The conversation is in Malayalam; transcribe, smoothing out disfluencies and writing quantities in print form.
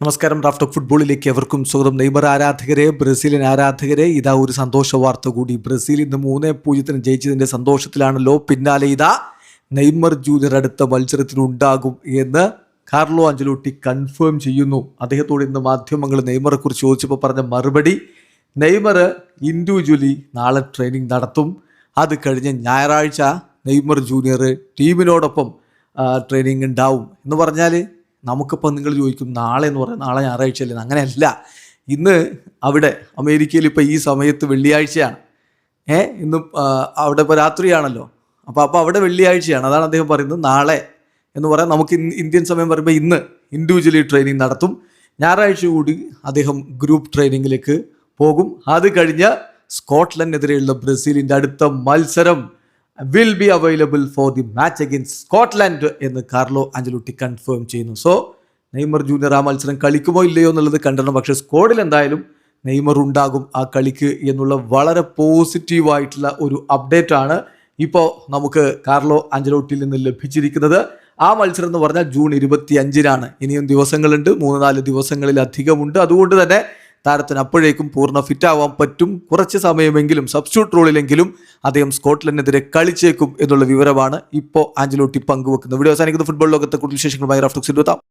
നമസ്കാരം. റാഫ് ടോക്ക് ഫുട്ബോളിലേക്ക് എവർക്കും സ്വാഗതം. നെയ്മർ ആരാധകരെ, ബ്രസീലിയൻ ആരാധകരെ, ഇതാ ഒരു സന്തോഷ വാർത്ത കൂടി. ബ്രസീൽ ഇന്ന് 3-0 ജയിച്ചതിൻ്റെ സന്തോഷത്തിലാണല്ലോ. പിന്നാലെ ഇതാ നെയ്മർ ജൂനിയർ അടുത്ത മത്സരത്തിനുണ്ടാകും എന്ന് കാർലോ അഞ്ചലോട്ടി കൺഫേം ചെയ്യുന്നു. അദ്ദേഹത്തോട് ഇന്ന് മാധ്യമങ്ങൾ നെയ്മറെ കുറിച്ച് ചോദിച്ചപ്പോൾ പറഞ്ഞ മറുപടി, നെയ്മർ ഇൻഡിവിജ്വലി നാളെ ട്രെയിനിങ് നടത്തും. അത് കഴിഞ്ഞ് ഞായറാഴ്ച നെയ്മർ ജൂനിയർ ടീമിനോടൊപ്പം ട്രെയിനിങ് ഉണ്ടാവും എന്ന് പറഞ്ഞാൽ, നമുക്കിപ്പോൾ നിങ്ങൾ ചോദിക്കും നാളെ എന്ന് പറയാം, നാളെ ഞായറാഴ്ചയല്ലേ? അങ്ങനെയല്ല. ഇന്ന് അവിടെ അമേരിക്കയിൽ ഇപ്പോൾ ഈ സമയത്ത് വെള്ളിയാഴ്ചയാണ്. ഇന്ന് അവിടെ ഇപ്പോൾ രാത്രിയാണല്ലോ. അപ്പോൾ അവിടെ വെള്ളിയാഴ്ചയാണ്. അതാണ് അദ്ദേഹം പറയുന്നത് നാളെ എന്ന് പറയാം. നമുക്ക് ഇന്ത്യൻ സമയം പറയുമ്പോൾ ഇന്ന് ഇൻഡിവിജ്വലി ട്രെയിനിങ് നടത്തും. ഞായറാഴ്ച കൂടി അദ്ദേഹം ഗ്രൂപ്പ് ട്രെയിനിങ്ങിലേക്ക് പോകും. അത് കഴിഞ്ഞ് സ്കോട്ട്ലൻഡിനെതിരെയുള്ള ബ്രസീലിൻ്റെ അടുത്ത മത്സരം will be available for the match against Scotland എന്ന് കാർലോ അഞ്ചലോട്ടി കൺഫേം ചെയ്യുന്നു. സോ നെയ്മർ ജൂനിയർ ആ മത്സരം കളിക്കുമോ ഇല്ലയോ എന്നുള്ളത് കണ്ടിടണം. പക്ഷേ സ്ക്വാഡിൽ എന്തായാലും നെയ്മർ ഉണ്ടാകും ആ കളിക്ക് എന്നുള്ള വളരെ പോസിറ്റീവായിട്ടുള്ള ഒരു അപ്ഡേറ്റ് ആണ് ഇപ്പോൾ നമുക്ക് കാർലോ അഞ്ചലോട്ടിയിൽ നിന്ന് ലഭിച്ചിരിക്കുന്നത്. ആ മത്സരം എന്ന് പറഞ്ഞാൽ ജൂൺ 25-നാണ്. ഇനിയും ദിവസങ്ങളുണ്ട്, 3-4 ദിവസങ്ങളിലധികമുണ്ട്. അതുകൊണ്ട് തന്നെ താരത്തിന് അപ്പോഴേക്കും പൂർണ്ണ ഫിറ്റ് ആവാൻ പറ്റും. കുറച്ച് സമയമെങ്കിലും സബ്സ്റ്റിറ്റ്യൂട്ട് റോളിലെങ്കിലും അദ്ദേഹം സ്കോട്ട്ലൻഡിനെതിരെ കളിച്ചേക്കും എന്നുള്ള വിവരമാണ് ഇപ്പോൾ ആഞ്ചലോട്ടി പങ്കുവെക്കുന്നത്. വീഡിയോ അവസാനിക്കുന്ന ഫുട്ബോൾ ലോകത്തെ കൂടുതൽ വിശേഷങ്ങളുമായി റാഫ് ടോക്സിൽ എത്താം.